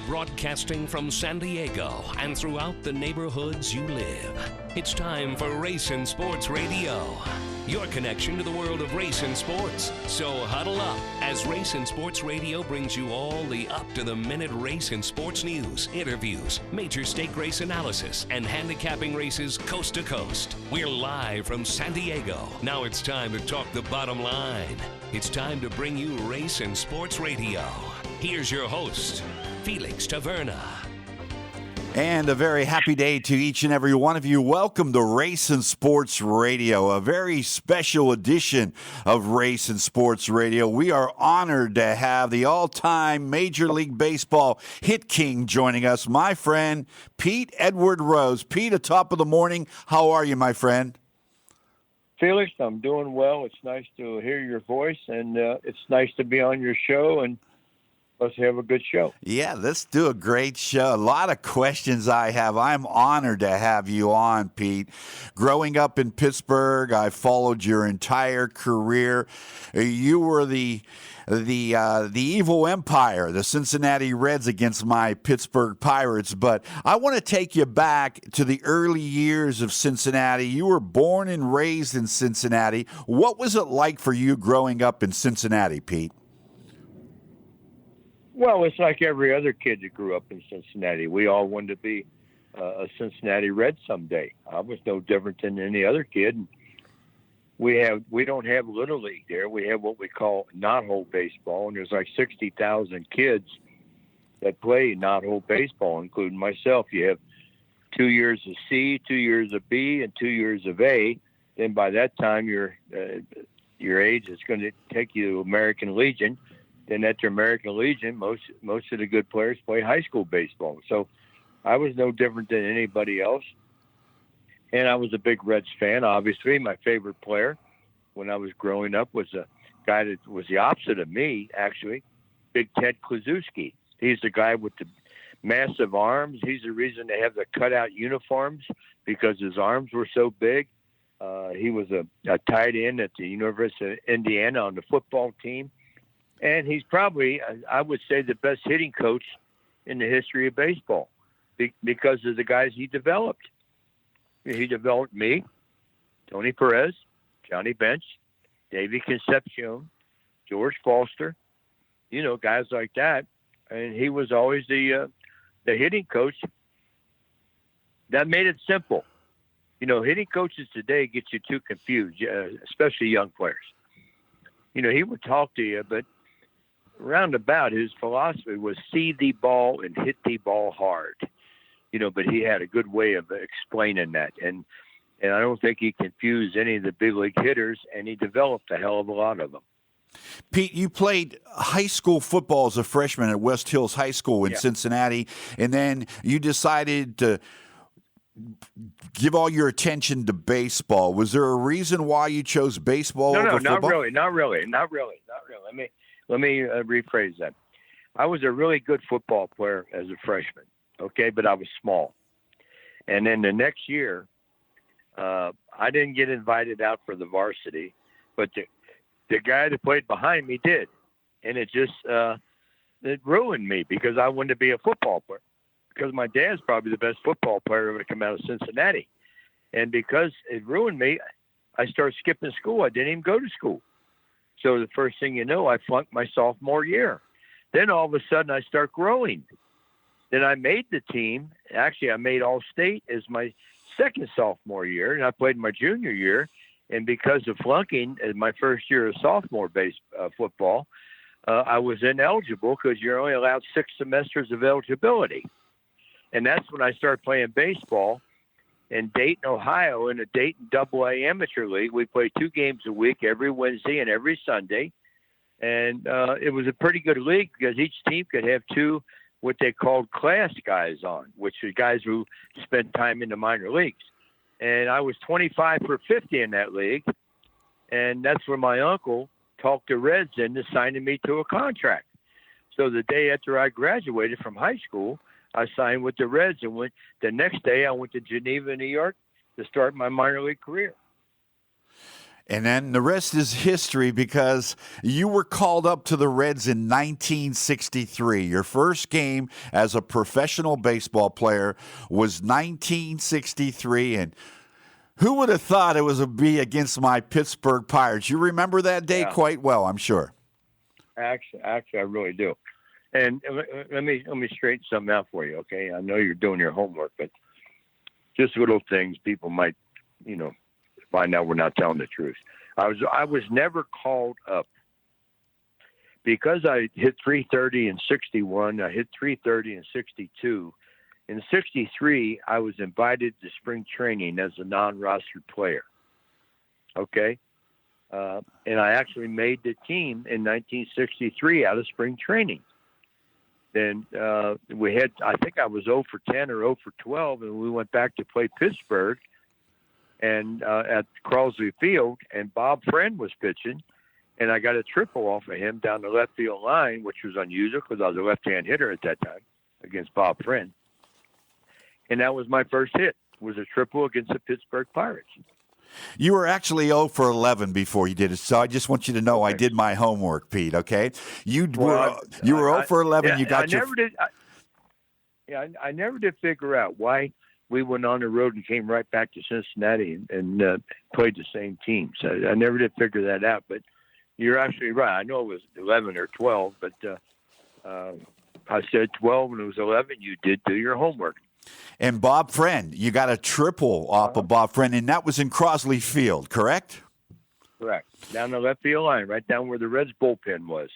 Broadcasting from San Diego and throughout the neighborhoods you live. It's time for Race and Sports Radio. Your connection to the world of race and sports. So huddle up as Race and Sports Radio brings you all the up-to-the-minute race and sports news, interviews, major stake race analysis, and handicapping races coast to coast. We're live from San Diego. Now it's time to talk the bottom line. It's time to bring you Race and Sports Radio. Here's your host, Felix Taverna. And a very happy day to each and every one of you. Welcome to Race and Sports Radio, a very special edition of Race and Sports Radio. We are honored to have the all-time Major League Baseball hit king joining us, my friend, Pete Edward Rose. Pete, at top of the morning, how are you, my friend? Felix, I'm doing well. It's nice to hear your voice, and it's nice to be on your show, and let's have a good show. Yeah, let's do a great show. A lot of questions I have. I'm honored to have you on, Pete. Growing up in Pittsburgh, I followed your entire career. You were the evil empire, the Cincinnati Reds against my Pittsburgh Pirates. But I want to take you back to the early years of Cincinnati. You were born and raised in Cincinnati. What was it like for you growing up in Cincinnati, Pete? Well, it's like every other kid that grew up in Cincinnati. We all wanted to be a Cincinnati Red someday. I was no different than any other kid. We don't have Little League there. We have what we call knot-hole baseball, and there's like 60,000 kids that play knot-hole baseball, including myself. You have 2 years of C, 2 years of B, and 2 years of A. Then by that time, your age is going to take you to American Legion. Then after American Legion, most of the good players play high school baseball. So I was no different than anybody else. And I was a big Reds fan, obviously. My favorite player when I was growing up was a guy that was the opposite of me, actually, Big Ted Kluszewski. He's the guy with the massive arms. He's the reason they have the cutout uniforms, because his arms were so big. He was a tight end at the University of Indiana on the football team. And he's probably, I would say, the best hitting coach in the history of baseball because of the guys he developed. He developed me, Tony Perez, Johnny Bench, Davey Concepcion, George Foster, guys like that. And he was always the hitting coach. That made it simple. Hitting coaches today get you too confused, especially young players. He would talk to you, but roundabout, his philosophy was see the ball and hit the ball hard, but he had a good way of explaining that. And I don't think he confused any of the big league hitters, and he developed a hell of a lot of them. Pete, you played high school football as a freshman at West Hills High School in Cincinnati, and then you decided to give all your attention to baseball. Was there a reason why you chose baseball over football? Not really. Let me rephrase that. I was a really good football player as a freshman, okay, but I was small. And then the next year, I didn't get invited out for the varsity, but the guy that played behind me did. And it just it ruined me because I wanted to be a football player, because my dad's probably the best football player ever to come out of Cincinnati. And because it ruined me, I started skipping school. I didn't even go to school. So the first thing you know, I flunked my sophomore year. Then all of a sudden I start growing. Then I made the team. Actually, I made All-State as my second sophomore year, and I played my junior year. And because of flunking in my first year of sophomore football, I was ineligible because you're only allowed 6 semesters of eligibility. And that's when I started playing baseball in Dayton, Ohio, in a Dayton AA amateur league. We played 2 games a week, every Wednesday and every Sunday. And it was a pretty good league because each team could have 2 what they called class guys on, which are guys who spent time in the minor leagues. And I was 25 for 50 in that league. And that's where my uncle talked the Reds into signing me to a contract. So the day after I graduated from high school, I signed with the Reds, and the next day I went to Geneva, New York to start my minor league career. And then the rest is history because you were called up to the Reds in 1963. Your first game as a professional baseball player was 1963. And who would have thought it was a be against my Pittsburgh Pirates? You remember that day quite well, I'm sure. Actually, I really do. And let me straighten something out for you, okay? I know you're doing your homework, but just little things people might, find out we're not telling the truth. I was never called up because I hit 330 in 61. I hit 330 in 62. In 63, I was invited to spring training as a non-roster player. Okay. And I actually made the team in 1963 out of spring training. Then we had, I think I was 0 for 10 or 0 for 12, and we went back to play Pittsburgh and at Crosley Field, and Bob Friend was pitching, and I got a triple off of him down the left field line, which was unusual because I was a left-hand hitter at that time against Bob Friend. And that was my first hit, was a triple against the Pittsburgh Pirates. You were actually 0 for 11 before you did it, so I just want you to know I did my homework, Pete, okay? You were 0 for 11, you got your... I never did figure out why we went on the road and came right back to Cincinnati and played the same team. So I never did figure that out, but you're actually right. I know it was 11 or 12, but I said 12 and it was 11. You did do your homework. And Bob Friend, you got a triple off of Bob Friend, and that was in Crosley Field, correct? Correct. Down the left field line, right down where the Reds bullpen was.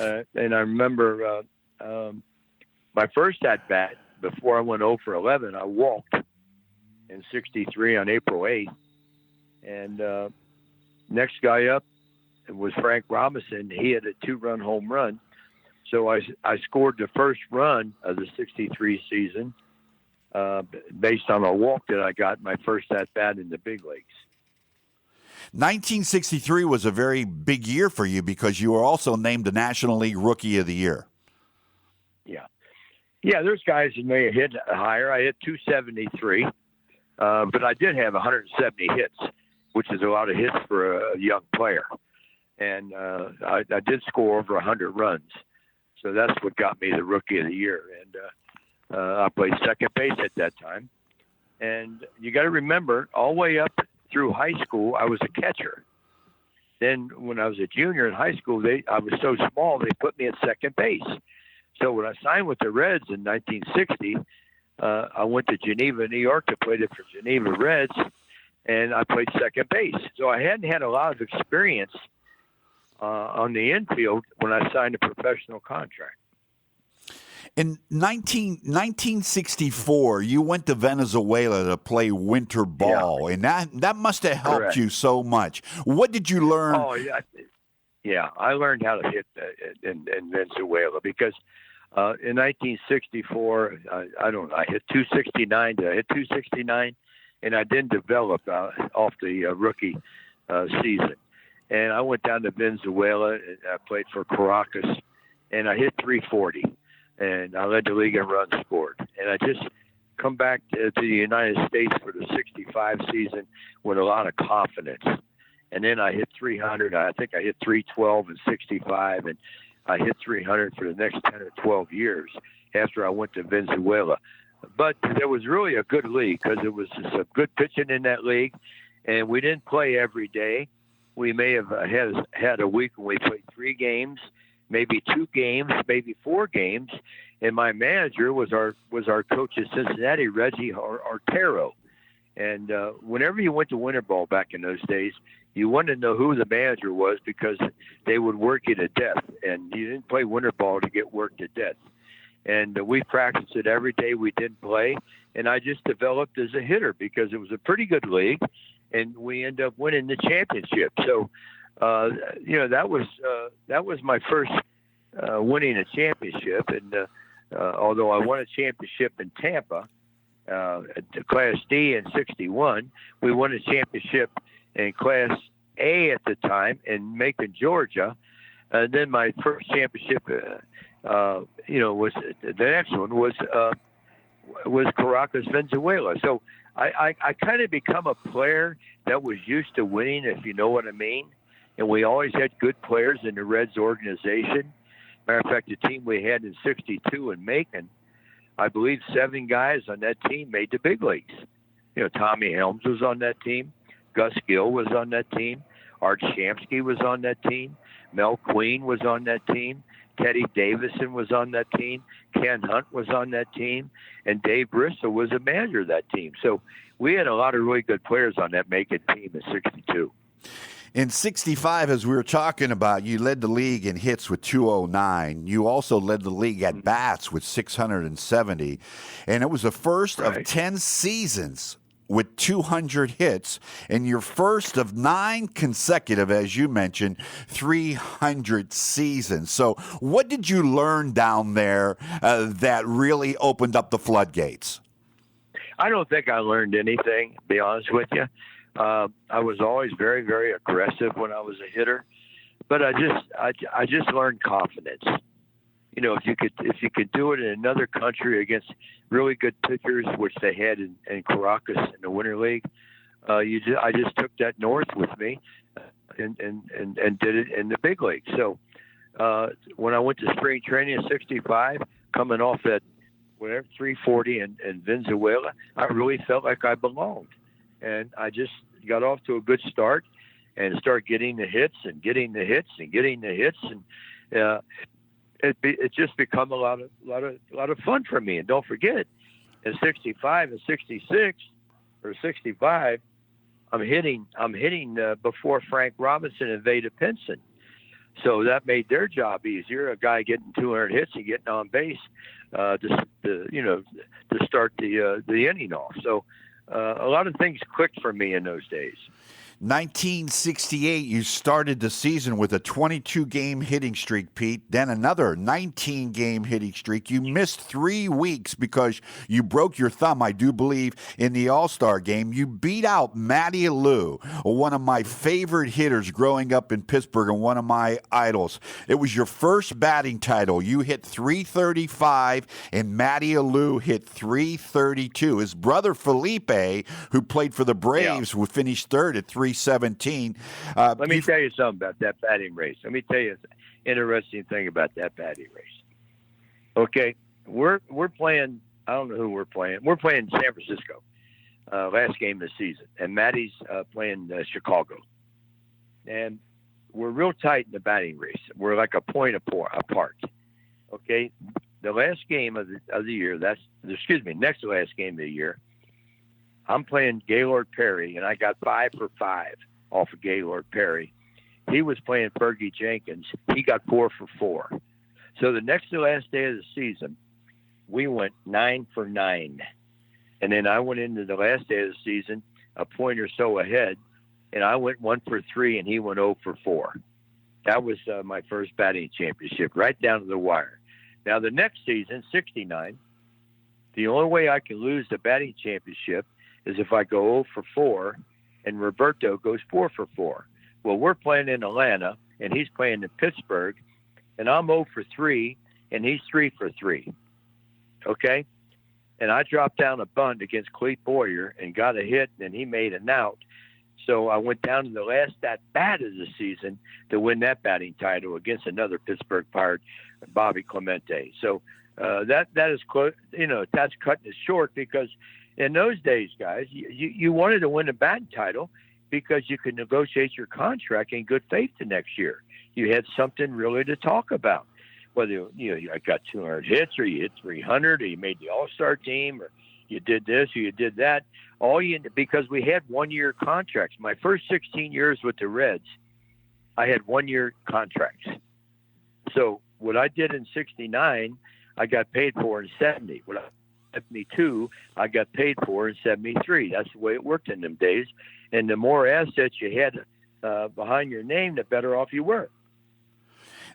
And I remember my first at-bat, before I went 0 for 11, I walked in 63 on April 8th. And next guy up was Frank Robinson. He had a 2-run home run. So I scored the first run of the 63 season based on a walk that I got my first at-bat in the big leagues. 1963 was a very big year for you because you were also named the National League Rookie of the Year. Yeah, there's guys that may have hit higher. I hit 273, but I did have 170 hits, which is a lot of hits for a young player. And I did score over 100 runs. So that's what got me the Rookie of the Year. And I played second base at that time. And you got to remember, all the way up through high school, I was a catcher. Then when I was a junior in high school, I was so small, they put me at second base. So when I signed with the Reds in 1960, I went to Geneva, New York to play for Geneva Reds, and I played second base. So I hadn't had a lot of experience on the infield when I signed a professional contract. In 1964, you went to Venezuela to play winter ball, and that must have helped you so much. What did you learn? Oh, yeah. I learned how to hit in Venezuela because in 1964, I hit 269. I hit 269, and I didn't develop off the rookie season. And I went down to Venezuela, and I played for Caracas, and I hit 340. And I led the league in runs scored. And I just come back to the United States for the 65 season with a lot of confidence. And then I hit 300. I think I hit 312 and 65, and I hit 300 for the next 10 or 12 years after I went to Venezuela. But there was really a good league because it was some good pitching in that league, and we didn't play every day. We may have had a week when we played 3 games, maybe 2 games, maybe 4 games, and my manager was our coach at Cincinnati, Reggie Artero. And whenever you went to winter ball back in those days, you wanted to know who the manager was because they would work you to death, and you didn't play winter ball to get worked to death. And we practiced it every day we didn't play, and I just developed as a hitter because it was a pretty good league, and we ended up winning the championship. So, that was my first winning a championship, and although I won a championship in Tampa, at the Class D in 61, we won a championship in Class A at the time in Macon, Georgia. And then my first championship, was the next one was was Caracas, Venezuela. So I kind of become a player that was used to winning, if you know what I mean. And we always had good players in the Reds organization. Matter of fact, the team we had in '62 in Macon, I believe 7 guys on that team made the big leagues. You know, Tommy Helms was on that team. Gus Gill was on that team. Art Shamsky was on that team. Mel Queen was on that team. Teddy Davison was on that team. Ken Hunt was on that team. And Dave Bristol was a manager of that team. So we had a lot of really good players on that Macon team in '62. In '65, as we were talking about, you led the league in hits with 209. You also led the league at bats with 670. And it was the first of 10 seasons with 200 hits, and your first of 9 consecutive, as you mentioned, 300 seasons. So what did you learn down there that really opened up the floodgates? I don't think I learned anything, to be honest with you. I was always very, very aggressive when I was a hitter, but I just learned confidence. You know, if you could do it in another country against really good pitchers, which they had in Caracas in the Winter League, I just took that north with me and did it in the big league. So when I went to spring training in '65, coming off that 340 in Venezuela, I really felt like I belonged, and I just got off to a good start and started getting the hits and getting the hits and getting the hits, and it just become a lot of fun for me. And don't forget, in '65 and '66 or '65, I'm hitting before Frank Robinson and Vada Pinson, so that made their job easier. A guy getting 200 hits and getting on base to start the inning off. So a lot of things clicked for me in those days. 1968, you started the season with a 22-game hitting streak, Pete. Then another 19-game hitting streak. You missed 3 weeks because you broke your thumb, I do believe, in the All-Star game. You beat out Matty Lou, one of my favorite hitters growing up in Pittsburgh and one of my idols. It was your first batting title. You hit .335, and Matty Lou hit .332. His brother Felipe, who played for the Braves, would finish third at .317. Let me tell you something about that batting race. Let me tell you an interesting thing about that batting race. Okay, we're playing. I don't know who we're playing. We're playing San Francisco, last game of the season, and Matty's playing Chicago, and we're real tight in the batting race. We're like a point apart. Okay, the last game of the year. Next to last game of the year. I'm playing Gaylord Perry, and I got 5 for 5 off of Gaylord Perry. He was playing Fergie Jenkins. He got 4 for 4. So the next to last day of the season, we went 9 for 9. And then I went into the last day of the season a point or so ahead, and I went 1 for 3, and he went 0 for 4. That was my first batting championship, right down to the wire. Now, the next season, '69, the only way I can lose the batting championship is if I go 0 for 4 and Roberto goes 4 for 4. Well, we're playing in Atlanta and he's playing in Pittsburgh, and I'm 0 for 3 and he's 3 for 3. Okay? And I dropped down a bunt against Clete Boyer and got a hit, and he made an out. So I went down to the last at-bat of the season to win that batting title against another Pittsburgh Pirate, Bobby Clemente. So that is close. You know, that's cutting it short, because in those days, guys, you wanted to win a batting title because you could negotiate your contract in good faith the next year. You had something really to talk about. Whether you got 200 hits, or you hit 300, or you made the All-Star team, or you did this or you did that. Because we had 1-year contracts. My first 16 years with the Reds, I had 1-year contracts. So what I did in '69, I got paid for in '70. What I 72, I got paid for in '73. That's the way it worked in them days. And the more assets you had behind your name, the better off you were.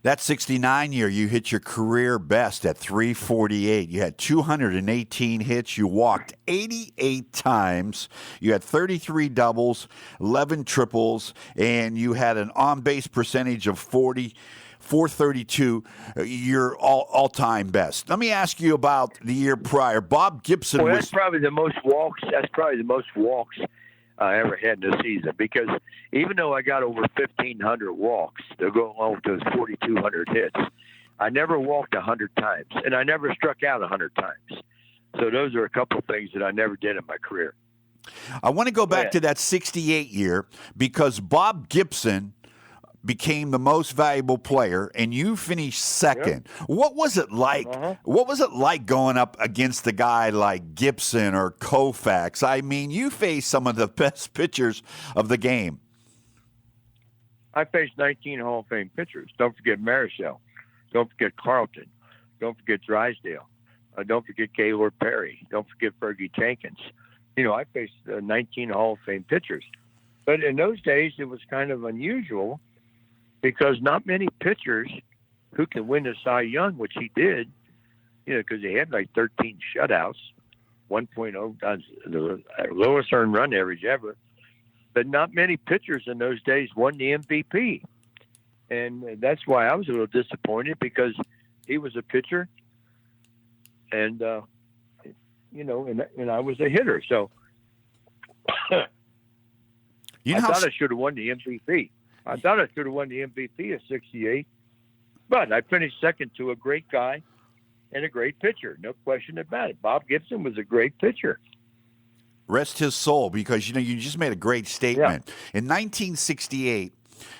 That '69 year, you hit your career best at .348. You had 218 hits. You walked 88 times. You had 33 doubles, 11 triples, and you had an on-base percentage of .432, your all-time best. Let me ask you about the year prior. Bob Gibson Well, was... that's probably the most walks. That's probably the most walks I ever had in a season, because even though I got over 1,500 walks to go along with those 4,200 hits, I never walked 100 times, and I never struck out 100 times. So those are a couple of things that I never did in my career. I want to go back to that 68 year, because Bob Gibson became the most valuable player, and you finished second. Yep. What was it like? What was it like going up against a guy like Gibson or Koufax? I mean, you faced some of the best pitchers of the game. I faced 19 Hall of Fame pitchers. Don't forget Marichal. Don't forget Carlton. Don't forget Drysdale. Don't forget Gaylord Perry. Don't forget Fergie Jenkins. You know, I faced 19 Hall of Fame pitchers. But in those days, it was kind of unusual, because not many pitchers who can win the Cy Young, which he did, you know, because he had like 13 shutouts, 1.0, the lowest earned run average ever. But not many pitchers in those days won the MVP. And that's why I was a little disappointed, because he was a pitcher and, you know, and I was a hitter. So you know, I thought I should have won the MVP. I thought I should have won the MVP of 68, but I finished second to a great guy and a great pitcher. No question about it. Bob Gibson was a great pitcher. Rest his soul, because, you know, you just made a great statement. Yeah. In 1968,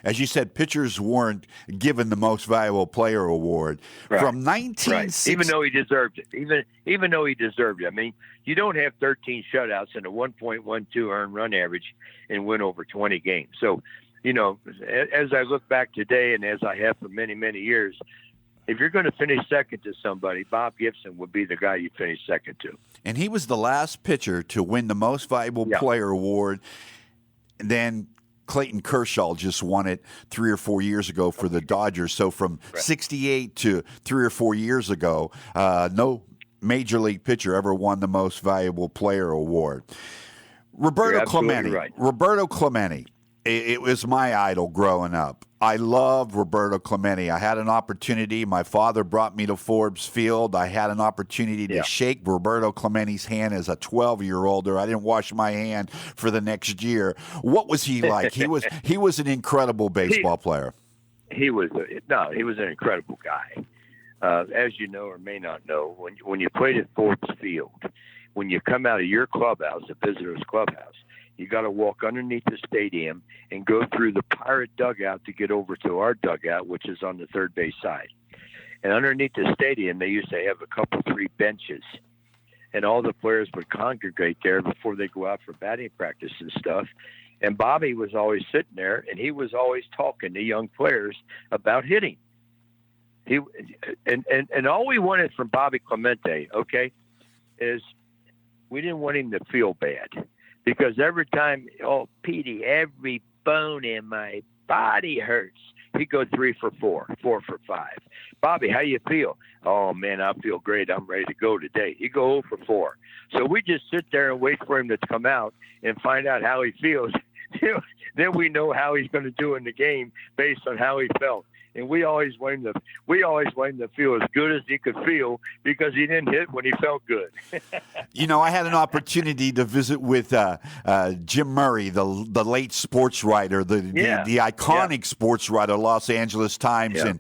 as you said, pitchers weren't given the most valuable player award. Right. From 1960, even though he deserved it. Even though he deserved it. I mean, you don't have 13 shutouts and a 1.12 earned run average and win over 20 games. So, you know, as I look back today, and as I have for many, many years, if you're going to finish second to somebody, Bob Gibson would be the guy you finish second to. And he was the last pitcher to win the most valuable player award. And then Clayton Kershaw just won it 3 or 4 years ago for the Dodgers. So from 68 to 3 or 4 years ago, no major league pitcher ever won the most valuable player award. Roberto Clemente. Right. Roberto Clemente. It was my idol growing up. I loved Roberto Clemente. I had an opportunity. My father brought me to Forbes Field. I had an opportunity to shake Roberto Clemente's hand as a 12-year-old. I didn't wash my hand for the next year. What was he like? He was an incredible baseball player. He was an incredible guy. As you know or may not know, when you played at Forbes Field, when you come out of your clubhouse, the visitors' clubhouse, you got to walk underneath the stadium and go through the Pirate dugout to get over to our dugout, which is on the third base side. And underneath the stadium, they used to have a couple, 3 benches. And all the players would congregate there before they go out for batting practice and stuff. And Bobby was always sitting there, and he was always talking to young players about hitting. And all we wanted from Bobby Clemente, is we didn't want him to feel bad. Because every time, Petey, every bone in my body hurts. He'd go 3 for 4, 4 for 5. Bobby, how you feel? Oh, man, I feel great. I'm ready to go today. He'd go 0 for 4. So we just sit there and wait for him to come out and find out how he feels. Then we know how he's going to do in the game based on how he felt. And we always wanted him to feel as good as he could feel, because he didn't hit when he felt good. You know, I had an opportunity to visit with Jim Murray, the late sports writer, the iconic sports writer, Los Angeles Times, and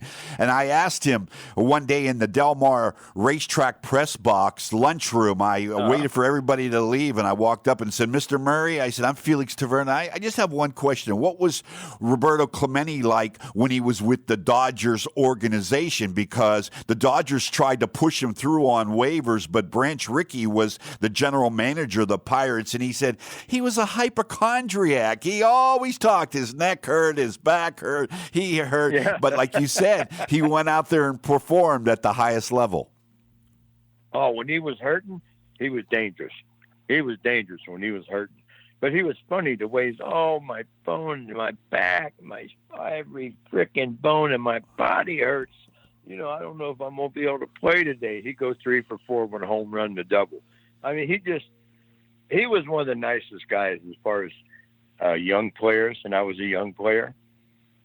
I asked him one day in the Del Mar racetrack press box lunchroom. I waited for everybody to leave, and I walked up and said, "Mr. Murray," I said, "I'm Felix Taverna. I just have one question. What was Roberto Clemente like when he was with the Dodgers organization?" Because the Dodgers tried to push him through on waivers, but Branch Rickey was the general manager of the Pirates, and he said he was a hypochondriac. He always talked. His neck hurt, his back hurt, he hurt. Yeah. But like you said, he went out there and performed at the highest level. Oh, when he was hurting, he was dangerous. He was dangerous when he was hurting. But he was funny the way my bone, my back, every freaking bone in my body hurts. You know, I don't know if I'm going to be able to play today. He goes 3 for 4 with a home run to double. I mean, he was one of the nicest guys as far as young players, and I was a young player,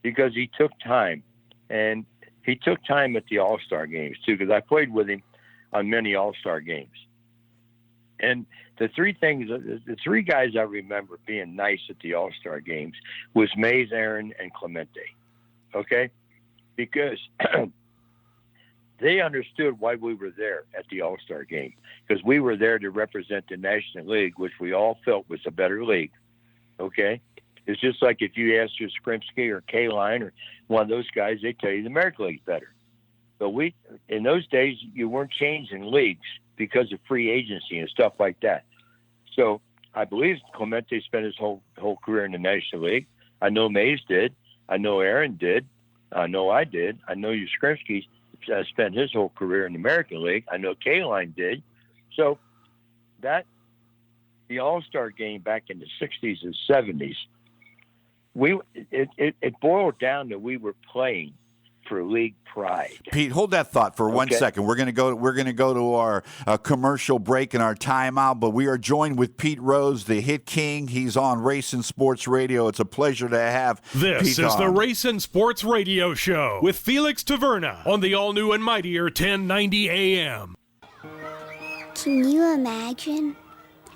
because he took time. And he took time at the All-Star games too, because I played with him on many All-Star games. And the three guys I remember being nice at the All-Star games was Mays, Aaron, and Clemente. Okay? Because they understood why we were there at the All-Star game, because we were there to represent the National League, which we all felt was a better league. Okay? It's just like if you ask your Skrimsky or K-Line or one of those guys, they tell you the American League's better. But in those days, you weren't changing leagues because of free agency and stuff like that. So I believe Clemente spent his whole career in the National League. I know Mays did. I know Aaron did. I know I did. I know Yastrzemski spent his whole career in the American League. I know K-Line did. So the All-Star game back in the 60s and 70s, it boiled down that we were playing for league pride. Pete, hold that thought for 1 second. We're going to go to our commercial break and our timeout, but we are joined with Pete Rose, the Hit King. He's on Racing Sports Radio. It's a pleasure to have This Pete is on. the Racing Sports Radio Show with Felix Taverna on the all-new and mightier 1090 AM. Can you imagine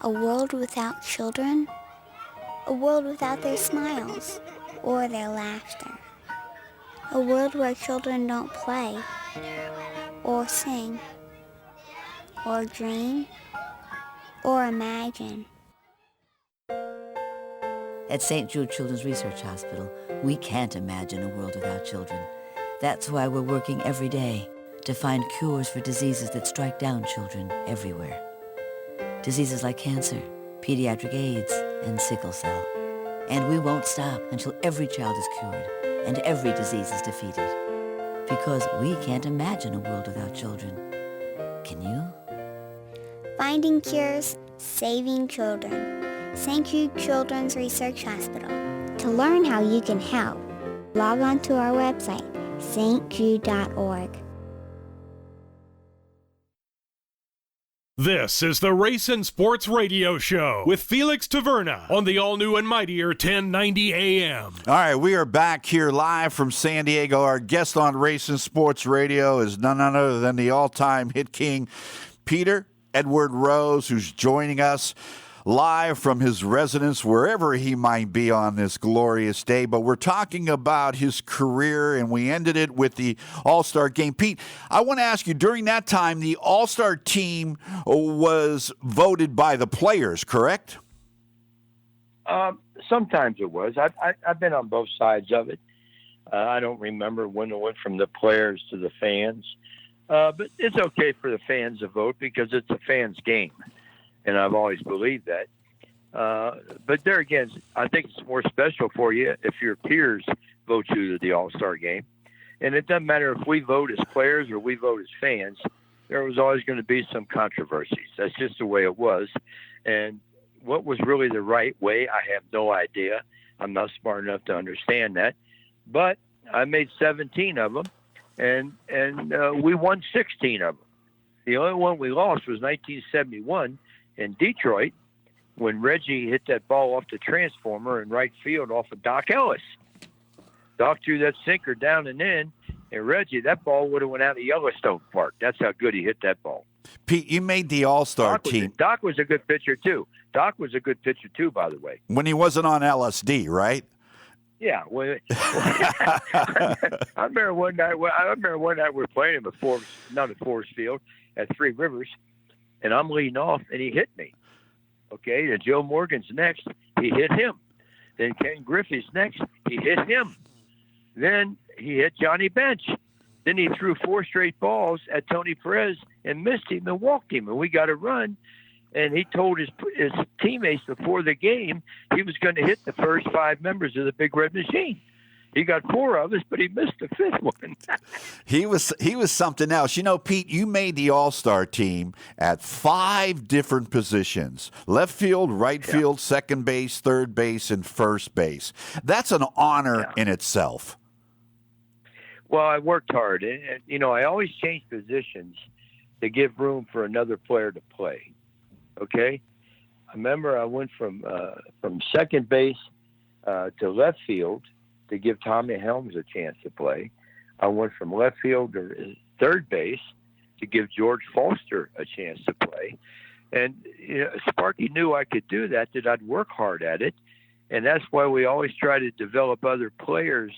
a world without children? A world without their smiles or their laughter? A world where children don't play, or sing, or dream, or imagine. At St. Jude Children's Research Hospital, we can't imagine a world without children. That's why we're working every day to find cures for diseases that strike down children everywhere. Diseases like cancer, pediatric AIDS, and sickle cell. And we won't stop until every child is cured and every disease is defeated. Because we can't imagine a world without children. Can you? Finding cures, saving children. St. Jude Children's Research Hospital. To learn how you can help, log on to our website, stjude.org. This is the Racing Sports Radio Show with Felix Taverna on the all-new and mightier 1090 AM. All right, we are back here live from San Diego. Our guest on Racing Sports Radio is none other than the all-time Hit King, Peter Edward Rose, who's joining us live from his residence, wherever he might be on this glorious day. But we're talking about his career, and we ended it with the All-Star game. Pete, I want to ask you, during that time, the All-Star team was voted by the players, correct? Sometimes it was. I've been on both sides of it. I don't remember when it went from the players to the fans. But it's okay for the fans to vote because it's a fans' game. And I've always believed that. But there again, I think it's more special for you if your peers vote you to the All-Star game. And it doesn't matter if we vote as players or we vote as fans. There was always going to be some controversies. That's just the way it was. And what was really the right way, I have no idea. I'm not smart enough to understand that. But I made 17 of them, and we won 16 of them. The only one we lost was 1971 in Detroit, when Reggie hit that ball off the transformer in right field off of Doc Ellis. Doc threw that sinker down and in, and Reggie, that ball would have went out of Yellowstone Park. That's how good he hit that ball. Pete, you made the All-Star team. Doc was a good pitcher, too. Doc was a good pitcher, too, by the way. When he wasn't on LSD, right? Yeah. Well, I remember one night we were playing him not at Forest Field, at Three Rivers, and I'm leading off, and he hit me. Okay, and Joe Morgan's next. He hit him. Then Ken Griffey's next. He hit him. Then he hit Johnny Bench. Then he threw 4 straight balls at Tony Perez and missed him and walked him, and we got a run. And he told his teammates before the game he was going to hit the first 5 members of the Big Red Machine. He got 4 of us, but he missed the 5th one. He was something else. You know, Pete, you made the All-Star team at 5 different positions: left field, right field, second base, third base, and first base. That's an honor in itself. Well, I worked hard. And, you know, I always changed positions to give room for another player to play. Okay? I remember I went from second base to left field to give Tommy Helms a chance to play. I went from left field to third base to give George Foster a chance to play. And Sparky knew I could do that I'd work hard at it. And that's why we always try to develop other players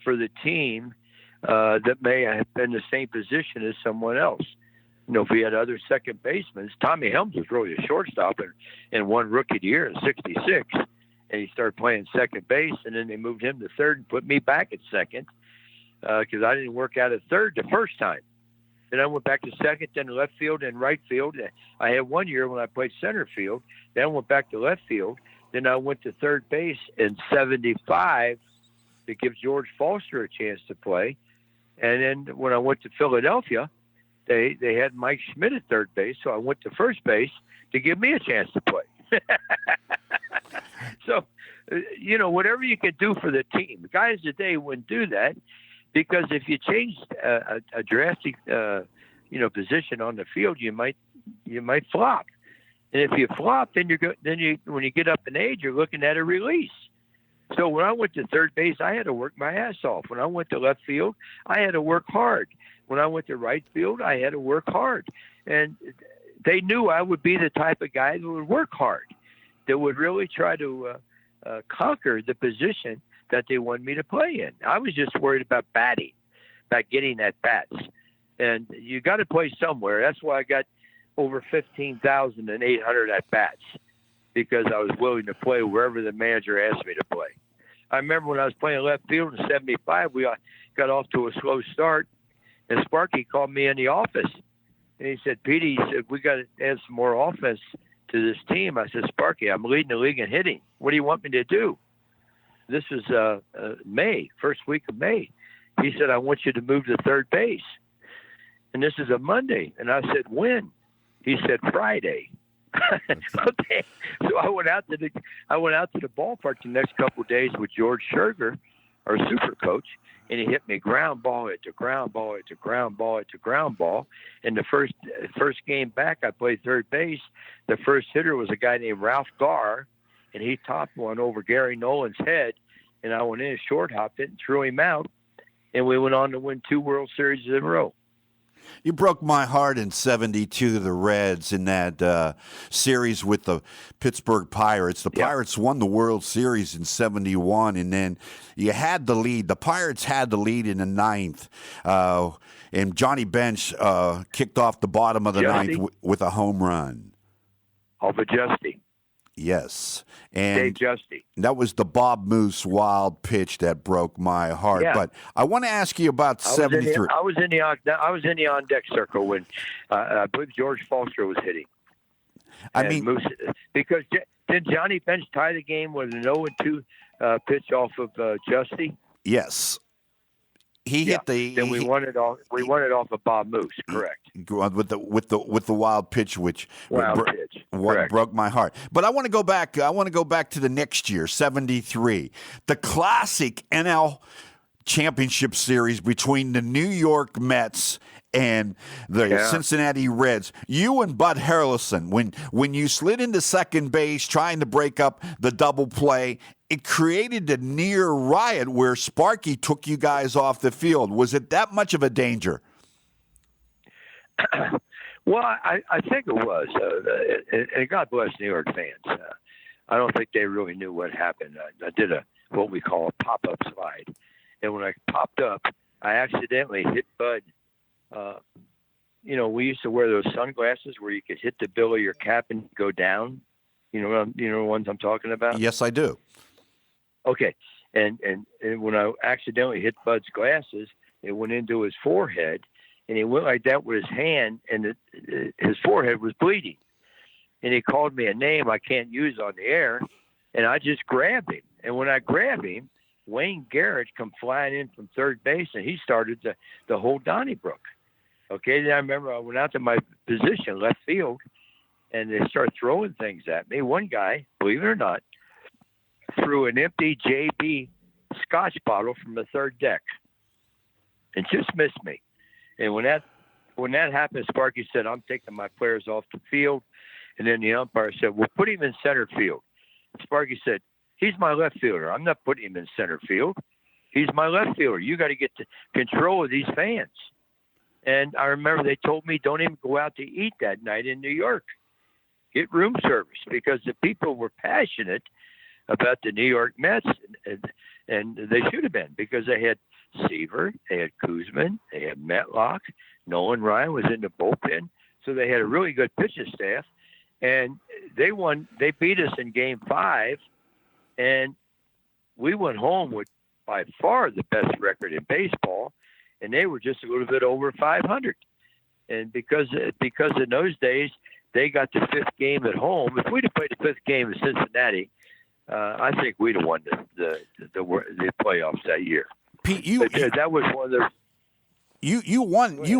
for the team that may have been the same position as someone else. If we had other second basemen, Tommy Helms was really a shortstop in one rookie year in '66. And he started playing second base, and then they moved him to third and put me back at second because I didn't work out at third the first time. Then I went back to second, then left field, and right field. I had 1 year when I played center field. Then I went back to left field. Then I went to third base in '75 to give George Foster a chance to play. And then when I went to Philadelphia, they had Mike Schmidt at third base, so I went to first base to give me a chance to play. So, whatever you could do for the team. The guys today wouldn't do that because if you changed a drastic, position on the field, you might flop. And if you flop, then when you get up in age, you're looking at a release. So when I went to third base, I had to work my ass off. When I went to left field, I had to work hard. When I went to right field, I had to work hard. And they knew I would be the type of guy that would work hard, that would really try to conquer the position that they wanted me to play in. I was just worried about batting, about getting at bats. And you got to play somewhere. That's why I got over 15,800 at bats, because I was willing to play wherever the manager asked me to play. I remember when I was playing left field in '75, we got off to a slow start, and Sparky called me in the office, and he said, "Petey," he said, "we got to add some more offense to this team." I said, "Sparky, I'm leading the league in hitting. What do you want me to do?" This was May, first week of May. He said, "I want you to move to third base." And this is a Monday. And I said, "When?" He said, "Friday." Okay. So I went out to the ballpark the next couple of days with George Scherger, our super coach, and he hit me ground ball at the ground ball at the ground ball at the ground ball. And the first game back, I played third base. The first hitter was a guy named Ralph Garr, and he topped one over Gary Nolan's head, and I went in, short hopped it, and threw him out, and we went on to win 2 World Series in a row. You broke my heart in '72, the Reds, in that series with the Pittsburgh Pirates. The Pirates won the World Series in '71, and then you had the lead. The Pirates had the lead in the ninth, and Johnny Bench kicked off the bottom of the ninth with a home run. Off of Justy. Yes. And Dave Justy. That was the Bob Moose wild pitch that broke my heart. Yeah. But I want to ask you about '73. I was in the on deck circle when I believe George Foster was hitting. Moose, because did Johnny Bench tie the game with an 0-2 pitch off of Justy? Yes. He hit the. Then we won it off. We won it off of Bob Moose, correct? With the wild pitch, which broke my heart. But I want to go back. I want to go back to the next year, '73, the classic NL Championship Series between the New York Mets and the Cincinnati Reds. You and Bud Harrelson, when you slid into second base trying to break up the double play, it created a near riot where Sparky took you guys off the field. Was it that much of a danger? Well, I think it was. And God bless New York fans. I don't think they really knew what happened. I did what we call a pop-up slide. And when I popped up, I accidentally hit Bud. We used to wear those sunglasses where you could hit the bill of your cap and go down. You know the ones I'm talking about? Yes, I do. Okay. And when I accidentally hit Bud's glasses, it went into his forehead, and he went like that with his hand, and his forehead was bleeding. And he called me a name I can't use on the air, and I just grabbed him. And when I grabbed him, Wayne Garrett come flying in from third base, and he started the whole Donnybrook. Okay, then I remember I went out to my position, left field, and they started throwing things at me. One guy, believe it or not, threw an empty JB Scotch bottle from the third deck and just missed me. And when that happened, Sparky said, "I'm taking my players off the field." And then the umpire said, "Well, put him in center field." And Sparky said, "He's my left fielder. I'm not putting him in center field." He's my left fielder. You got to get to control of these fans. And I remember they told me, don't even go out to eat that night in New York. Get room service, because the people were passionate about the New York Mets, and they should have been, because they had Seaver, they had Kuzman, they had Metlock, Nolan Ryan was in the bullpen, so they had a really good pitching staff, and they won. They beat us in Game 5, and we went home with by far the best record in baseball, and they were just a little bit over 500. And because in those days they got the 5th game at home, if we'd have played the 5th game in Cincinnati, I think we'd have won the playoffs that year. Pete, that was one of the. You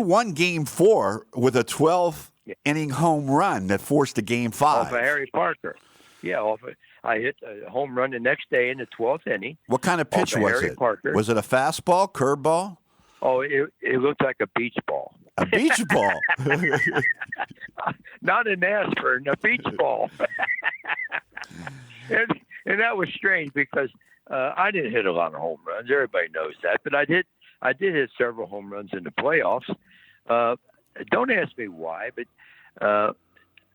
won Game 4 with a 12th inning home run that forced a Game 5. Off of Harry Parker. Yeah, I hit a home run the next day in the 12th inning. What kind of pitch was it? Parker. Was it a fastball, curveball? Oh, it looked like a beach ball. A beach ball? Not an aspirin, a beach ball. and that was strange, because I didn't hit a lot of home runs. Everybody knows that. But I did hit several home runs in the playoffs. Don't ask me why, but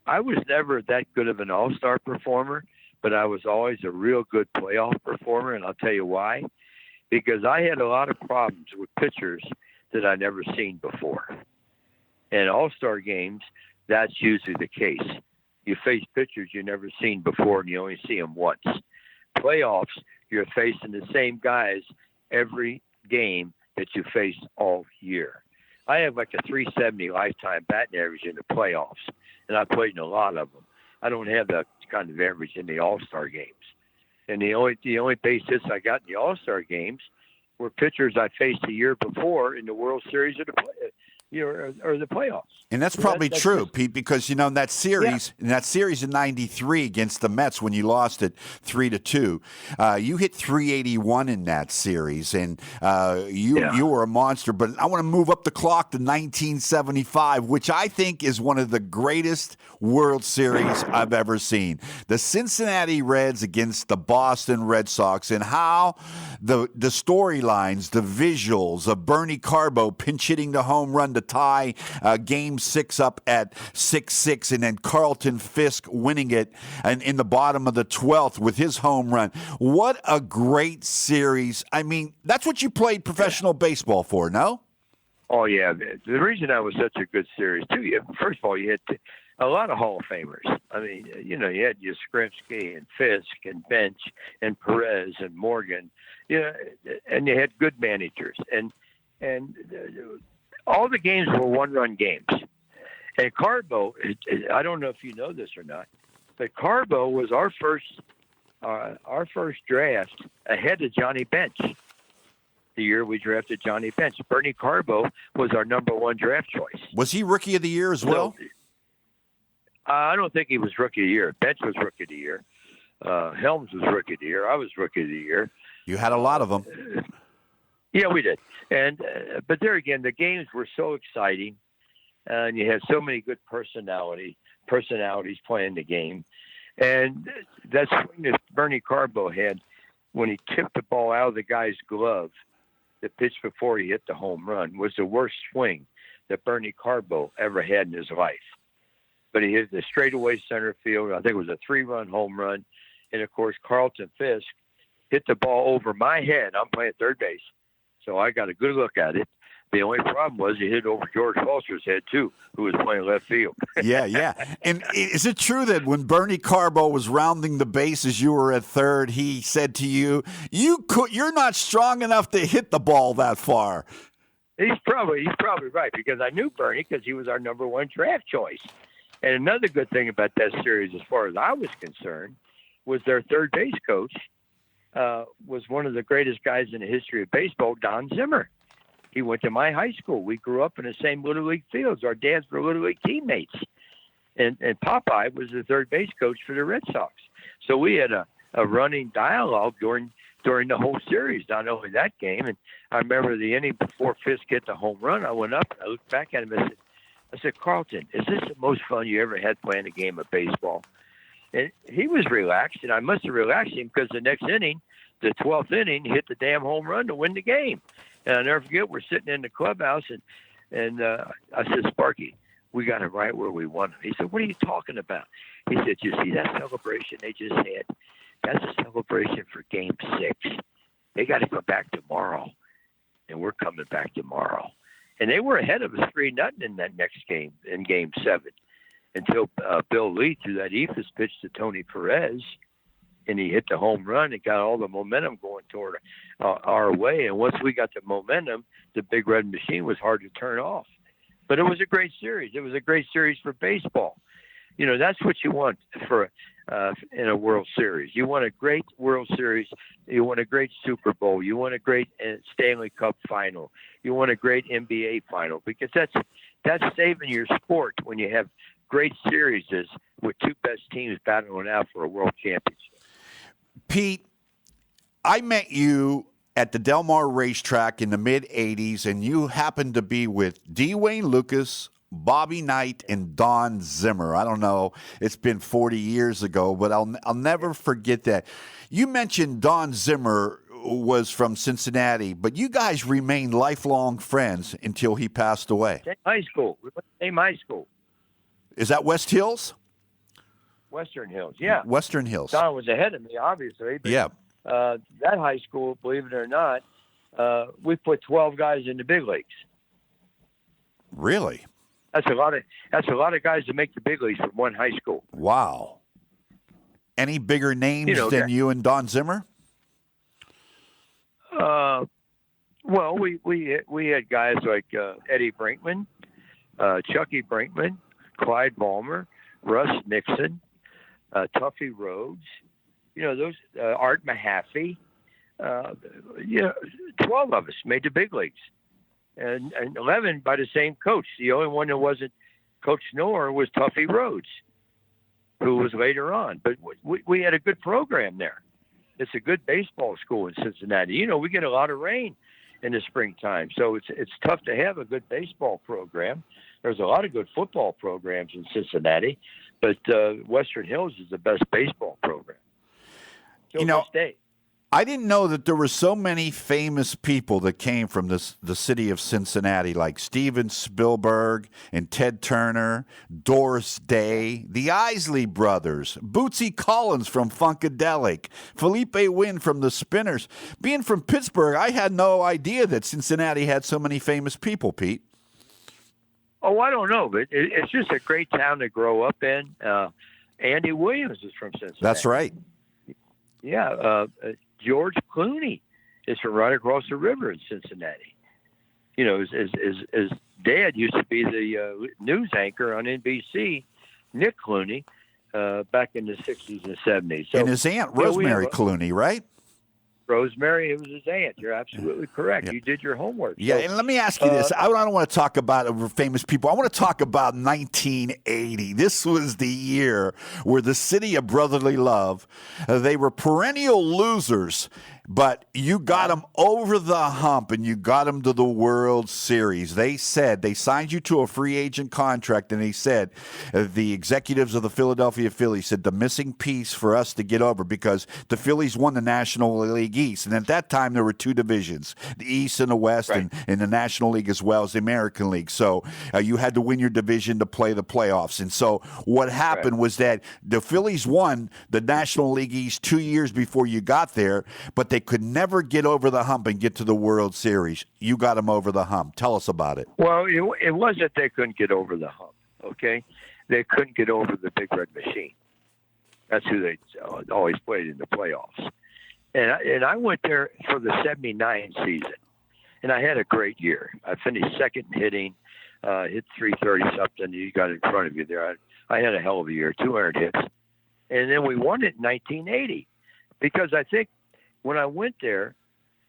I was never that good of an all-star performer, but I was always a real good playoff performer, and I'll tell you why. Because I had a lot of problems with pitchers that I never seen before. And all-star games, that's usually the case. You face pitchers you never seen before, and you only see them once. Playoffs, you're facing the same guys every game that you face all year. I have like a 370 lifetime batting average in the playoffs, and I played in a lot of them. I don't have that kind of average in the all-star games. And the only base hits I got in the all-star games were pitchers I faced the year before in the World Series or the playoffs. And that's probably true, Pete, because in that series, in '93 against the Mets, when you lost it 3-2, you hit 381 in that series, and you were a monster. But I want to move up the clock to 1975, which I think is one of the greatest World Series I've ever seen. The Cincinnati Reds against the Boston Red Sox, and how the storylines, the visuals of Bernie Carbo pinch hitting the home run to tie Game 6 up at 6-6, and then Carlton Fisk winning it and in the bottom of the 12th with his home run. What a great series. I mean, that's what you played professional baseball for, no? Oh, yeah. The reason that was such a good series, too, first of all, you had a lot of Hall of Famers. I mean, you had Yastrzemski and Fisk and Bench and Perez and Morgan, and you had good managers. And all the games were one-run games. And Carbo, I don't know if you know this or not, but Carbo was our first draft ahead of Johnny Bench. The year we drafted Johnny Bench, Bernie Carbo was our number 1 draft choice. Was he Rookie of the Year as well? I don't think he was Rookie of the Year. Bench was Rookie of the Year. Helms was Rookie of the Year. I was Rookie of the Year. You had a lot of them. Yeah, we did. And but there again, the games were so exciting, and you had so many good personalities playing the game. And that swing that Bernie Carbo had when he tipped the ball out of the guy's glove, the pitch before he hit the home run, was the worst swing that Bernie Carbo ever had in his life. But he hit the straightaway center field. I think it was a 3-run home run. And, of course, Carlton Fisk hit the ball over my head. I'm playing third base, so I got a good look at it. The only problem was he hit over George Foster's head, too, who was playing left field. Yeah. And is it true that when Bernie Carbo was rounding the bases, you were at third, he said to you, you're not strong enough to hit the ball that far? He's probably right, because I knew Bernie because he was our number 1 draft choice. And another good thing about that series, as far as I was concerned, was their third base coach was one of the greatest guys in the history of baseball, Don Zimmer. He went to my high school. We grew up in the same Little League fields. Our dads were Little League teammates. And Popeye was the third base coach for the Red Sox. So we had a running dialogue during the whole series, not only that game. And I remember the inning before Fisk hit the home run, I went up and I looked back at him and I said, Carlton, is this the most fun you ever had playing a game of baseball? And he was relaxed, and I must have relaxed him because the next inning, the 12th inning, he hit the damn home run to win the game. And I'll never forget, we're sitting in the clubhouse, and I said, Sparky, we got it right where we won. He said, what are you talking about? He said, you see that celebration they just had? That's a celebration for Game 6. They got to go back tomorrow, and we're coming back tomorrow. And they were ahead of us 3-0 in that next game, in Game 7, until Bill Lee threw that eephus pitch to Tony Perez, and he hit the home run and got all the momentum going toward our way. And once we got the momentum, the Big Red Machine was hard to turn off. But it was a great series. It was a great series for baseball. You know, that's what you want for in a World Series. You want a great World Series. You want a great Super Bowl. You want a great Stanley Cup final. You want a great NBA final, because that's saving your sport when you have great series with two best teams battling out for a world championship. Pete, I met you at the Del Mar racetrack in the mid-'80s, and you happened to be with D. Wayne Lucas, Bobby Knight, and Don Zimmer. I don't know, it's been 40 years ago, but I'll never forget that. You mentioned Don Zimmer was from Cincinnati, but you guys remained lifelong friends until he passed away. Same high school. We went to the same high school. Is that West Hills? Western Hills, yeah. Western Hills. Don was ahead of me, obviously. But, yeah. That high school, believe it or not, we put 12 guys in the big leagues. Really? That's a lot of guys to make the big leagues from one high school. Wow. Any bigger names than you and Don Zimmer? Well, we had guys like Eddie Brinkman, Chucky Brinkman, Clyde Ballmer, Russ Nixon, Tuffy Rhodes. You know, those Art Mahaffey. 12 of us made the big leagues, and 11 by the same coach. The only one that wasn't Coach Knorr was Tuffy Rhodes, who was later on. But we had a good program there. It's a good baseball school in Cincinnati. You know, we get a lot of rain in the springtime, so it's tough to have a good baseball program. There's a lot of good football programs in Cincinnati, but Western Hills is the best baseball program. You know, I didn't know that there were so many famous people that came from the city of Cincinnati, like Steven Spielberg and Ted Turner, Doris Day, the Isley Brothers, Bootsy Collins from Funkadelic, Felipe Wynn from the Spinners. Being from Pittsburgh, I had no idea that Cincinnati had so many famous people, Pete. Oh, I don't know, but it's just a great town to grow up in. Andy Williams is from Cincinnati. That's right. Yeah, George Clooney is from right across the river in Cincinnati. You know, his dad used to be the news anchor on NBC, Nick Clooney, back in the 60s and 70s. So, and his aunt, Rosemary Clooney, right? Rosemary, it was his aunt. You're absolutely correct. Yeah. You did your homework. Yeah, and let me ask you this. I don't want to talk about famous people. I want to talk about 1980. This was the year where the city of brotherly love, they were perennial losers, but you got them over the hump and you got them to the World Series. They said, they signed you to a free agent contract, and they said, the executives of the Philadelphia Phillies said, the missing piece for us to get over, because the Phillies won the National League East. And at that time, there were two divisions, the East and the West, right, and the National League as well as the American League. So you had to win your division to play the playoffs. And so what happened was that the Phillies won the National League East 2 years before you got there, but they could never get over the hump and get to the World Series. You got them over the hump. Tell us about it. Well, it wasn't they couldn't get over the hump, okay? They couldn't get over the Big Red Machine. That's who they always played in the playoffs. And I went there for the 79 season, and I had a great year. I finished second in hitting, hit 330-something. You got it in front of you there. I had a hell of a year, 200 hits. And then we won it in 1980, because I think when I went there,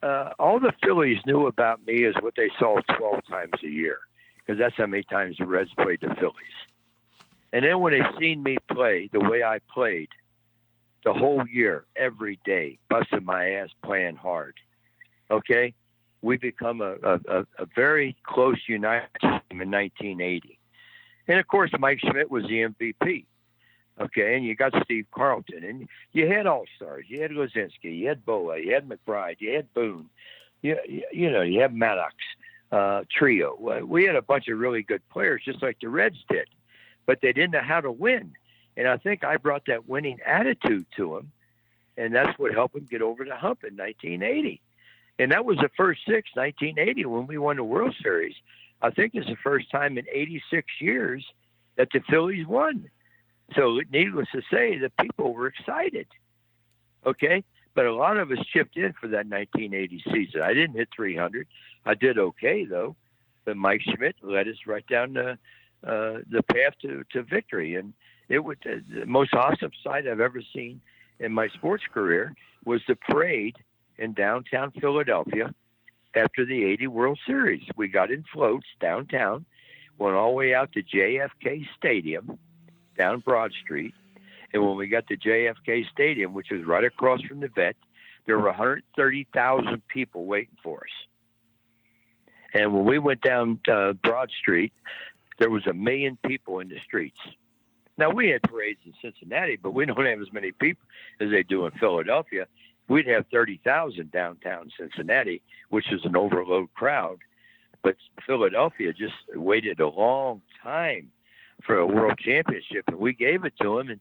all the Phillies knew about me is what they saw 12 times a year, because that's how many times the Reds played the Phillies. And then when they seen me play the way I played the whole year, every day, busting my ass, playing hard, okay, we become a very close united team in 1980. And, of course, Mike Schmidt was the MVP. Okay, and you got Steve Carlton, and you had all-stars. You had Lozinski, you had Boa, you had McBride, you had Boone. You had Maddox, trio. We had a bunch of really good players, just like the Reds did, but they didn't know how to win. And I think I brought that winning attitude to them, and that's what helped them get over the hump in 1980. And that was the first 1980, when we won the World Series. I think it's the first time in 86 years that the Phillies won. So needless to say, the people were excited. Okay? But a lot of us chipped in for that 1980 season. I didn't hit 300. I did okay, though. But Mike Schmidt led us right down the path to victory. And it was the most awesome sight I've ever seen in my sports career was the parade in downtown Philadelphia after the 80 World Series. We got in floats downtown, went all the way out to JFK Stadium down Broad Street. And when we got to JFK Stadium, which was right across from the vet, there were 130,000 people waiting for us. And when we went down Broad Street, there was 1 million people in the streets. Now, we had parades in Cincinnati, but we don't have as many people as they do in Philadelphia. We'd have 30,000 downtown Cincinnati, which is an overload crowd. But Philadelphia just waited a long time for a world championship, and we gave it to them. And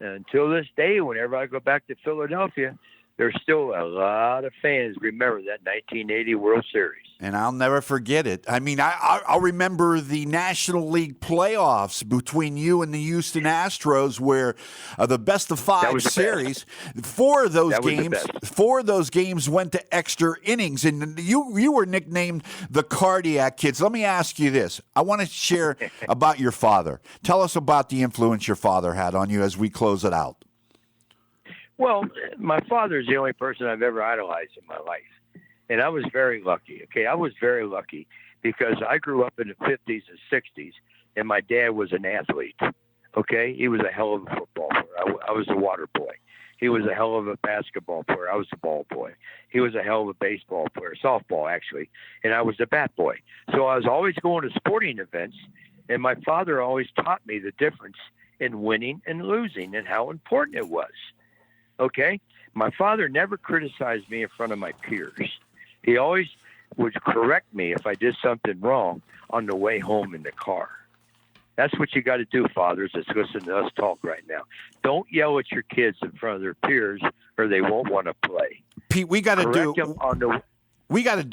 until this day, whenever I go back to Philadelphia, there's still a lot of fans remember that 1980 World Series. And I'll never forget it. I mean, I'll remember the National League playoffs between you and the Houston Astros, where the best-of-5 series, four of those games went to extra innings, and you were nicknamed the Cardiac Kids. Let me ask you this. I want to share about your father. Tell us about the influence your father had on you as we close it out. Well, my father is the only person I've ever idolized in my life. And I was very lucky. Okay, I was very lucky because I grew up in the 50s and 60s, and my dad was an athlete. Okay, he was a hell of a football player. I was a water boy. He was a hell of a basketball player. I was a ball boy. He was a hell of a baseball player, softball actually, and I was a bat boy. So I was always going to sporting events, and my father always taught me the difference in winning and losing and how important it was. Okay, my father never criticized me in front of my peers. He always would correct me if I did something wrong on the way home in the car. That's what you got to do, fathers, that's listening to us talk right now. Don't yell at your kids in front of their peers, or they won't want to play. Pete, we got to do. We got to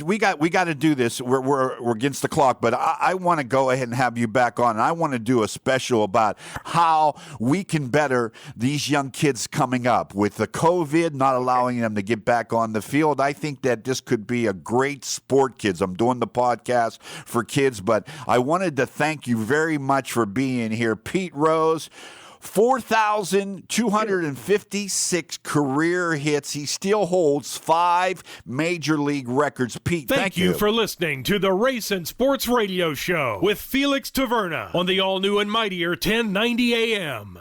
do this. We're against the clock, but I want to go ahead and have you back on. And I want to do a special about how we can better these young kids coming up with the COVID not allowing them to get back on the field. I think that this could be a great sport, kids. I'm doing the podcast for kids, but I wanted to thank you very much for being here, Pete Rose. 4,256 career hits. He still holds 5 major league records. Pete, thank you for listening to the Race and Sports Radio Show with Felix Taverna on the all-new and mightier 1090 AM.